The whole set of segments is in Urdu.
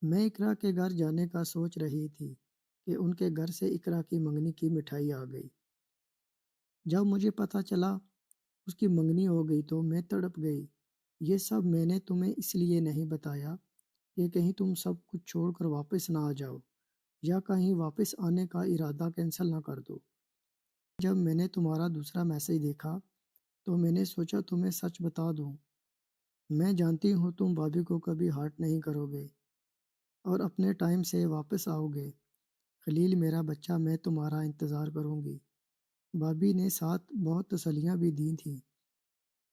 میں اقرا کے گھر جانے کا سوچ رہی تھی کہ ان کے گھر سے اقرا کی منگنی کی مٹھائی آ گئی۔ جب مجھے پتہ چلا اس کی منگنی ہو گئی تو میں تڑپ گئی۔ یہ سب میں نے تمہیں اس لیے نہیں بتایا کہ کہیں تم سب کچھ چھوڑ کر واپس نہ آ جاؤ یا کہیں واپس آنے کا ارادہ کینسل نہ کر دو۔ جب میں نے تمہارا دوسرا میسج دیکھا تو میں نے سوچا تمہیں سچ بتا دوں۔ میں جانتی ہوں تم بھابھی کو کبھی ہارٹ نہیں کرو گے اور اپنے ٹائم سے واپس آؤ گے۔ خلیل میرا بچہ، میں تمہارا انتظار کروں گی۔ بھابھی نے ساتھ بہت تسلیاں بھی دی تھیں۔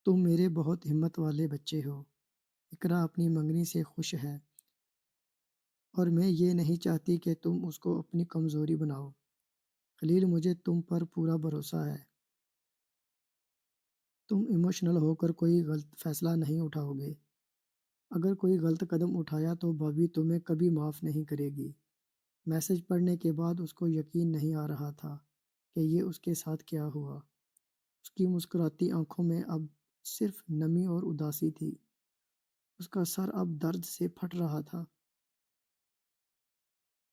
تم میرے بہت ہمت والے بچے ہو۔ اقرا اپنی منگنی سے خوش ہے اور میں یہ نہیں چاہتی کہ تم اس کو اپنی کمزوری بناؤ۔ خلیل، مجھے تم پر پورا بھروسہ ہے۔ تم ایموشنل ہو کر کوئی غلط فیصلہ نہیں اٹھاؤ گے۔ اگر کوئی غلط قدم اٹھایا تو بھابھی تمہیں کبھی معاف نہیں کرے گی۔ میسج پڑھنے کے بعد اس کو یقین نہیں آ رہا تھا کہ یہ اس کے ساتھ کیا ہوا۔ اس کی مسکراتی آنکھوں میں اب صرف نمی اور اداسی تھی۔ اس کا سر اب درد سے پھٹ رہا تھا۔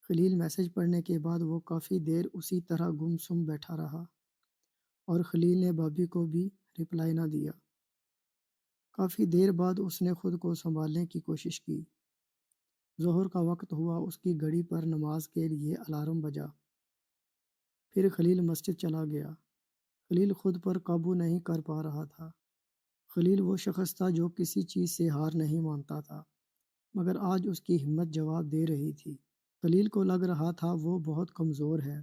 خلیل میسج پڑھنے کے بعد وہ کافی دیر اسی طرح گم سم بیٹھا رہا اور خلیل نے بھابھی کو بھی رپلائی نہ دیا۔ کافی دیر بعد اس نے خود کو سنبھالنے کی کوشش کی۔ ظہر کا وقت ہوا، اس کی گھڑی پر نماز کے لیے الارم بجا۔ پھر خلیل مسجد چلا گیا۔ خلیل خود پر قابو نہیں کر پا رہا تھا۔ خلیل وہ شخص تھا جو کسی چیز سے ہار نہیں مانتا تھا، مگر آج اس کی ہمت جواب دے رہی تھی۔ خلیل کو لگ رہا تھا وہ بہت کمزور ہے۔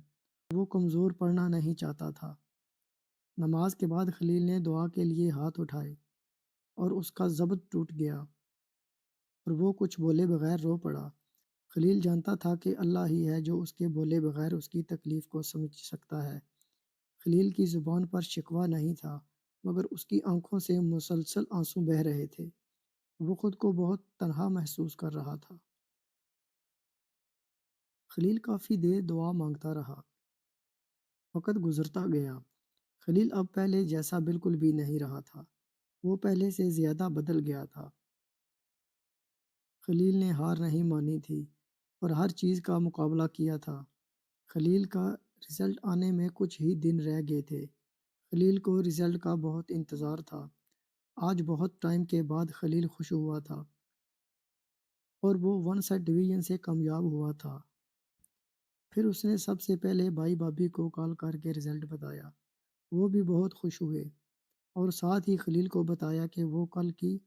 وہ کمزور پڑنا نہیں چاہتا تھا۔ نماز کے بعد خلیل نے دعا کے لیے ہاتھ اٹھائے اور اس کا ضبط ٹوٹ گیا اور وہ کچھ بولے بغیر رو پڑا۔ خلیل جانتا تھا کہ اللہ ہی ہے جو اس کے بولے بغیر اس کی تکلیف کو سمجھ سکتا ہے۔ خلیل کی زبان پر شکوہ نہیں تھا، مگر اس کی آنکھوں سے مسلسل آنسو بہہ رہے تھے۔ وہ خود کو بہت تنہا محسوس کر رہا تھا۔ خلیل کافی دیر دعا مانگتا رہا۔ وقت گزرتا گیا۔ خلیل اب پہلے جیسا بالکل بھی نہیں رہا تھا۔ وہ پہلے سے زیادہ بدل گیا تھا۔ خلیل نے ہار نہیں مانی تھی اور ہر چیز کا مقابلہ کیا تھا۔ خلیل کا رزلٹ آنے میں کچھ ہی دن رہ گئے تھے۔ خلیل کو رزلٹ کا بہت انتظار تھا۔ آج بہت ٹائم کے بعد خلیل خوش ہوا تھا اور وہ ون سائڈ ڈویژن سے کامیاب ہوا تھا۔ پھر اس نے سب سے پہلے بھائی بھابھی کو کال کر کے رزلٹ بتایا۔ وہ بھی بہت خوش ہوئے اور ساتھ ہی خلیل کو بتایا کہ وہ کل کی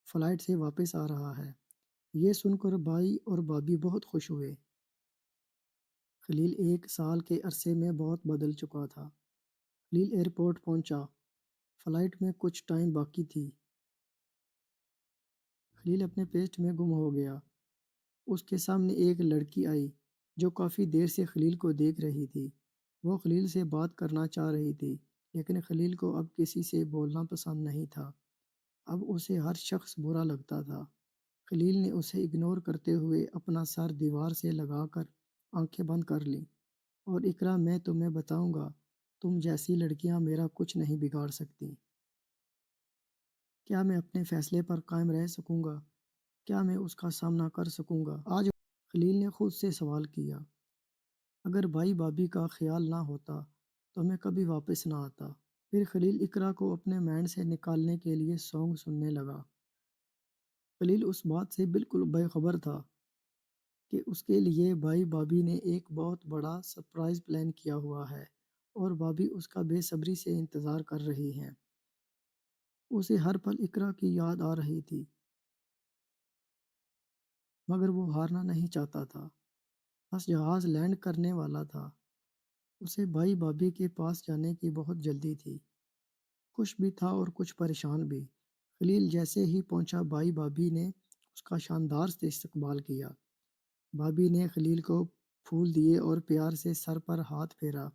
فلائٹ سے واپس آ رہا ہے۔ یہ سن کر بھائی اور بھابھی بہت خوش ہوئے۔ خلیل 1 سال کے عرصے میں بہت بدل چکا تھا۔ خلیل ایئرپورٹ پہنچا۔ فلائٹ میں کچھ ٹائم باقی تھی۔ خلیل اپنے پیسٹ میں گم ہو گیا۔ اس کے سامنے ایک لڑکی آئی جو کافی دیر سے خلیل کو دیکھ رہی تھی۔ وہ خلیل سے بات کرنا چاہ رہی تھی، لیکن خلیل کو اب کسی سے بولنا پسند نہیں تھا۔ اب اسے ہر شخص برا لگتا تھا۔ خلیل نے اسے اگنور کرتے ہوئے اپنا سر دیوار سے لگا کر آنکھیں بند کر لیں اور اقرا، میں تمہیں بتاؤں گا، تم جیسی لڑکیاں میرا کچھ نہیں بگاڑ سکتی۔ کیا میں اپنے فیصلے پر قائم رہ سکوں گا؟ کیا میں اس کا سامنا کر سکوں گا؟ آج خلیل نے خود سے سوال کیا۔ اگر بھائی بھابھی کا خیال نہ ہوتا تو میں کبھی واپس نہ آتا۔ پھر خلیل اقرا کو اپنے مائنڈ سے نکالنے کے لیے سانگ سننے لگا۔ خلیل اس بات سے بالکل بے خبر تھا کہ اس کے لیے بھائی بھابھی نے ایک بہت بڑا سرپرائز پلان کیا ہوا ہے اور بھابھی اس کا بے صبری سے انتظار کر رہی ہیں۔ اسے ہر پل اقرا کی یاد آ رہی تھی، مگر وہ ہارنا نہیں چاہتا تھا۔ بس جہاز لینڈ کرنے والا تھا۔ اسے بھائی بھابھی کے پاس جانے کی بہت جلدی تھی۔ خوش بھی تھا اور کچھ پریشان بھی۔ خلیل جیسے ہی پہنچا، بھائی بھابھی نے اس کا شاندار سے استقبال کیا۔ بھابھی نے خلیل کو پھول دیے اور پیار سے سر پر ہاتھ پھیرا۔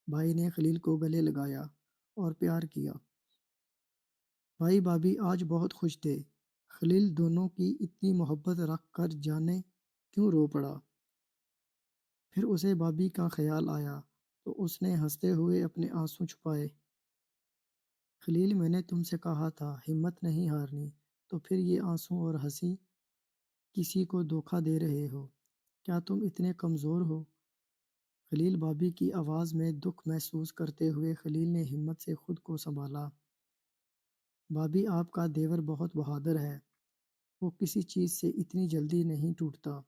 بھائی نے خلیل کو گلے لگایا اور پیار کیا۔ بھائی بھابھی آج بہت خوش تھے۔ خلیل دونوں کی اتنی محبت رکھ کر جانے کیوں رو پڑا۔ پھر اسے بھابھی کا خیال آیا تو اس نے ہنستے ہوئے اپنے آنسو چھپائے۔ خلیل، میں نے تم سے کہا تھا ہمت نہیں ہارنی، تو پھر یہ آنسو اور ہنسی؟ کسی کو دھوکہ دے رہے ہو؟ کیا تم اتنے کمزور ہو؟ خلیل بابی کی آواز میں دکھ محسوس کرتے ہوئے خلیل نے ہمت سے خود کو سنبھالا۔ بابی، آپ کا دیور بہت بہادر ہے، وہ کسی چیز سے اتنی جلدی نہیں ٹوٹتا۔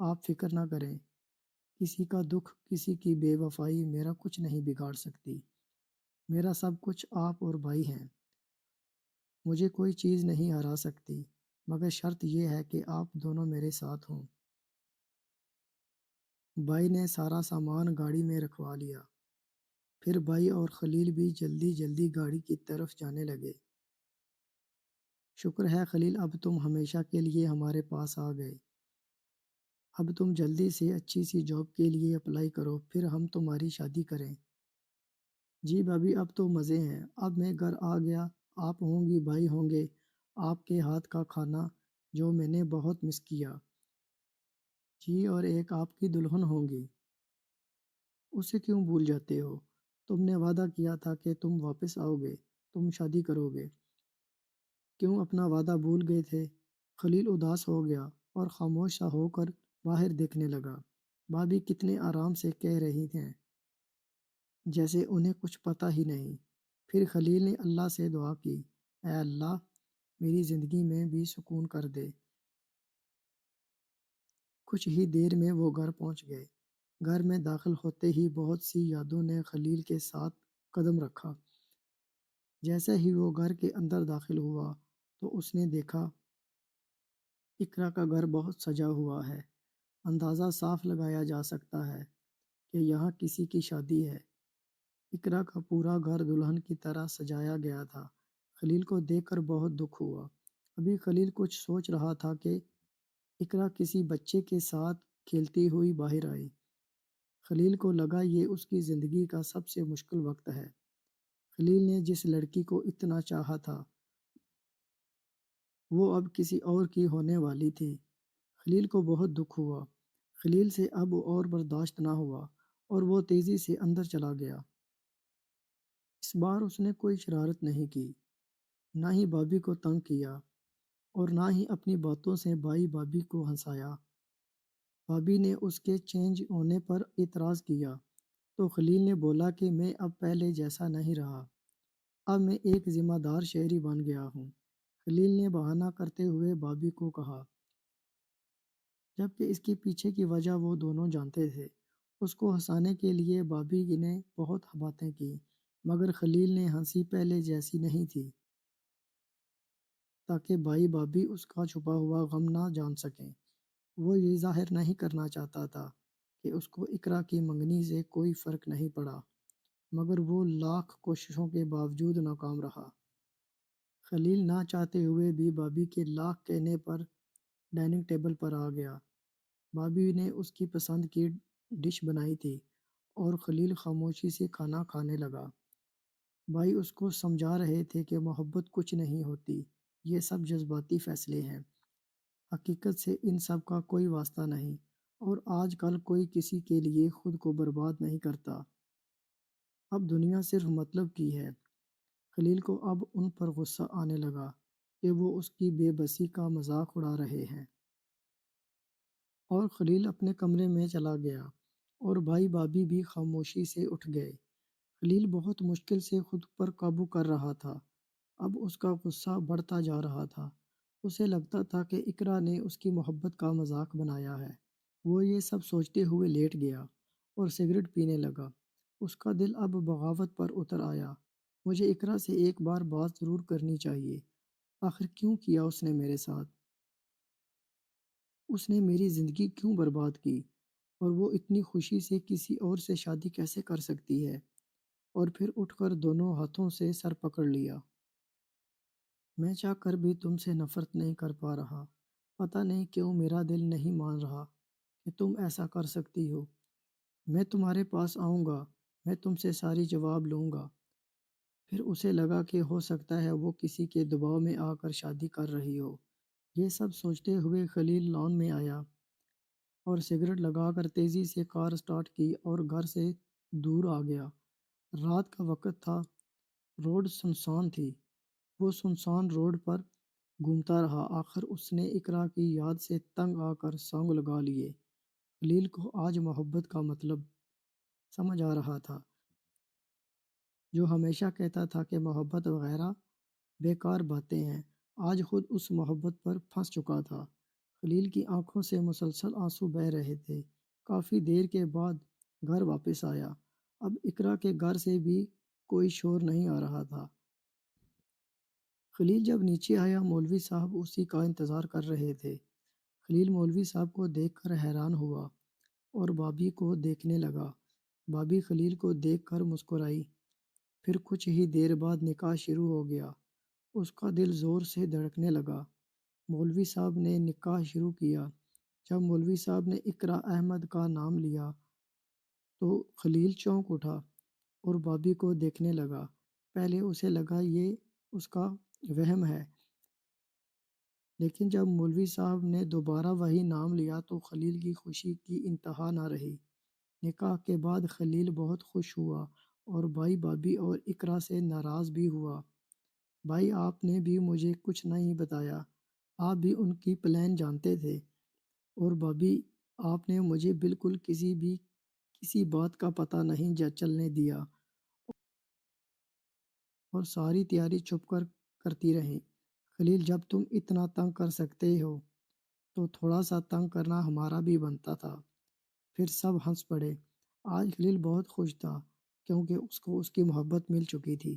آپ فکر نہ کریں، کسی کا دکھ، کسی کی بے وفائی میرا کچھ نہیں بگاڑ سکتی۔ میرا سب کچھ آپ اور بھائی ہیں، مجھے کوئی چیز نہیں ہرا سکتی، مگر شرط یہ ہے کہ آپ دونوں میرے ساتھ ہوں۔ بھائی نے سارا سامان گاڑی میں رکھوا لیا، پھر بھائی اور خلیل بھی جلدی جلدی گاڑی کی طرف جانے لگے۔ شکر ہے خلیل، اب تم ہمیشہ کے لیے ہمارے پاس آ گئے۔ اب تم جلدی سے اچھی سی جاب کے لیے اپلائی کرو، پھر ہم تمہاری شادی کریں۔ جی بھابھی، اب تو مزے ہیں، اب میں گھر آ گیا، آپ ہوں گی، بھائی ہوں گے، آپ کے ہاتھ کا کھانا جو میں نے بہت مس کیا۔ جی، اور ایک آپ کی دلہن ہوں گی۔ اسے کیوں بھول جاتے ہو؟ تم نے وعدہ کیا تھا کہ تم واپس آؤ گے، تم شادی کرو گے۔ کیوں اپنا وعدہ بھول گئے تھے؟ خلیل اداس ہو گیا اور خاموش سا ہو کر باہر دیکھنے لگا۔ بھابھی کتنے آرام سے کہہ رہی ہیں، جیسے انہیں کچھ پتہ ہی نہیں۔ پھر خلیل نے اللہ سے دعا کی، اے اللہ، میری زندگی میں بھی سکون کر دے۔ کچھ ہی دیر میں وہ گھر پہنچ گئے۔ گھر میں داخل ہوتے ہی بہت سی یادوں نے خلیل کے ساتھ قدم رکھا۔ جیسے ہی وہ گھر کے اندر داخل ہوا تو اس نے دیکھا اقرا کا گھر بہت سجا ہوا ہے۔ اندازہ صاف لگایا جا سکتا ہے کہ یہاں کسی کی شادی ہے۔ اقرا کا پورا گھر دلہن کی طرح سجایا گیا تھا۔ خلیل کو دیکھ کر بہت دکھ ہوا۔ ابھی خلیل کچھ سوچ رہا تھا کہ اقرا کسی بچے کے ساتھ کھیلتی ہوئی باہر آئی۔ خلیل کو لگا یہ اس کی زندگی کا سب سے مشکل وقت ہے۔ خلیل نے جس لڑکی کو اتنا چاہا تھا وہ اب کسی اور کی ہونے والی تھی۔ خلیل کو بہت دکھ ہوا۔ خلیل سے اب اور برداشت نہ ہوا اور وہ تیزی سے اندر چلا گیا۔ اس بار اس نے کوئی شرارت نہیں کی، نہ ہی بھابھی کو تنگ کیا اور نہ ہی اپنی باتوں سے بھائی بھابھی کو ہنسایا۔ بھابھی نے اس کے چینج ہونے پر اعتراض کیا تو خلیل نے بولا کہ میں اب پہلے جیسا نہیں رہا، اب میں ایک ذمہ دار شہری بن گیا ہوں۔ خلیل نے بہانہ کرتے ہوئے بھابھی کو کہا، جبکہ اس کے پیچھے کی وجہ وہ دونوں جانتے تھے۔ اس کو ہنسانے کے لیے بھابھی نے بہت باتیں کی، مگر خلیل نے ہنسی پہلے جیسی نہیں تھی، تاکہ بھائی بھابھی اس کا چھپا ہوا غم نہ جان سکیں۔ وہ یہ ظاہر نہیں کرنا چاہتا تھا کہ اس کو اقرا کی منگنی سے کوئی فرق نہیں پڑا، مگر وہ لاکھ کوششوں کے باوجود ناکام رہا۔ خلیل نہ چاہتے ہوئے بھی بھابھی کے لاکھ کہنے پر ڈائننگ ٹیبل پر آ گیا۔ بھابھی نے اس کی پسند کی ڈش بنائی تھی اور خلیل خاموشی سے کھانا کھانے لگا۔ بھائی اس کو سمجھا رہے تھے کہ محبت کچھ نہیں ہوتی، یہ سب جذباتی فیصلے ہیں، حقیقت سے ان سب کا کوئی واسطہ نہیں، اور آج کل کوئی کسی کے لیے خود کو برباد نہیں کرتا۔ اب دنیا صرف مطلب کی ہے۔ خلیل کو اب ان پر غصہ آنے لگا کہ وہ اس کی بے بسی کا مذاق اڑا رہے ہیں، اور خلیل اپنے کمرے میں چلا گیا اور بھائی بھابھی بھی خاموشی سے اٹھ گئے۔ خلیل بہت مشکل سے خود پر قابو کر رہا تھا۔ اب اس کا غصہ بڑھتا جا رہا تھا۔ اسے لگتا تھا کہ اقرا نے اس کی محبت کا مذاق بنایا ہے۔ وہ یہ سب سوچتے ہوئے لیٹ گیا اور سگریٹ پینے لگا۔ اس کا دل اب بغاوت پر اتر آیا۔ مجھے اقرا سے ایک بار بات ضرور کرنی چاہیے۔ آخر کیوں کیا اس نے میرے ساتھ؟ اس نے میری زندگی کیوں برباد کی؟ اور وہ اتنی خوشی سے کسی اور سے شادی کیسے کر سکتی ہے؟ اور پھر اٹھ کر دونوں ہاتھوں سے سر پکڑ لیا۔ میں چاہ کر بھی تم سے نفرت نہیں کر پا رہا۔ پتہ نہیں کیوں میرا دل نہیں مان رہا کہ تم ایسا کر سکتی ہو۔ میں تمہارے پاس آؤں گا، میں تم سے ساری جواب لوں گا۔ پھر اسے لگا کہ ہو سکتا ہے وہ کسی کے دباؤ میں آ کر شادی کر رہی ہو۔ یہ سب سوچتے ہوئے خلیل لان میں آیا اور سگریٹ لگا کر تیزی سے کار سٹارٹ کی اور گھر سے دور آ گیا۔ رات کا وقت تھا، روڈ سنسان تھی۔ وہ سنسان روڈ پر گھومتا رہا۔ آخر اس نے اقرا کی یاد سے تنگ آ کر سونگ لگا لیے۔ خلیل کو آج محبت کا مطلب سمجھ آ رہا تھا، جو ہمیشہ کہتا تھا کہ محبت وغیرہ بیکار باتیں ہیں، آج خود اس محبت پر پھنس چکا تھا۔ خلیل کی آنکھوں سے مسلسل آنسو بہہ رہے تھے۔ کافی دیر کے بعد گھر واپس آیا۔ اب اقرا کے گھر سے بھی کوئی شور نہیں آ رہا تھا۔ خلیل جب نیچے آیا، مولوی صاحب اسی کا انتظار کر رہے تھے۔ خلیل مولوی صاحب کو دیکھ کر حیران ہوا اور بابی کو دیکھنے لگا۔ بابی خلیل کو دیکھ کر مسکرائی۔ پھر کچھ ہی دیر بعد نکاح شروع ہو گیا۔ اس کا دل زور سے دھڑکنے لگا۔ مولوی صاحب نے نکاح شروع کیا۔ جب مولوی صاحب نے اقرا احمد کا نام لیا تو خلیل چونک اٹھا اور بابی کو دیکھنے لگا۔ پہلے اسے لگا یہ اس کا وہم ہے، لیکن جب مولوی صاحب نے دوبارہ وہی نام لیا تو خلیل کی خوشی کی انتہا نہ رہی۔ نکاح کے بعد خلیل بہت خوش ہوا اور بھائی بابی اور اقرا سے ناراض بھی ہوا۔ بھائی آپ نے بھی مجھے کچھ نہیں بتایا، آپ بھی ان کی پلان جانتے تھے، اور بابی آپ نے مجھے بالکل کسی بات کا پتہ نہیں چلنے دیا اور ساری تیاری چھپ کر کرتی رہیں۔ خلیل جب تم اتنا تنگ کر سکتے ہو تو تھوڑا سا تنگ کرنا ہمارا بھی بنتا تھا۔ پھر سب ہنس پڑے۔ آج خلیل بہت خوش تھا کیونکہ اس کو اس کی محبت مل چکی تھی۔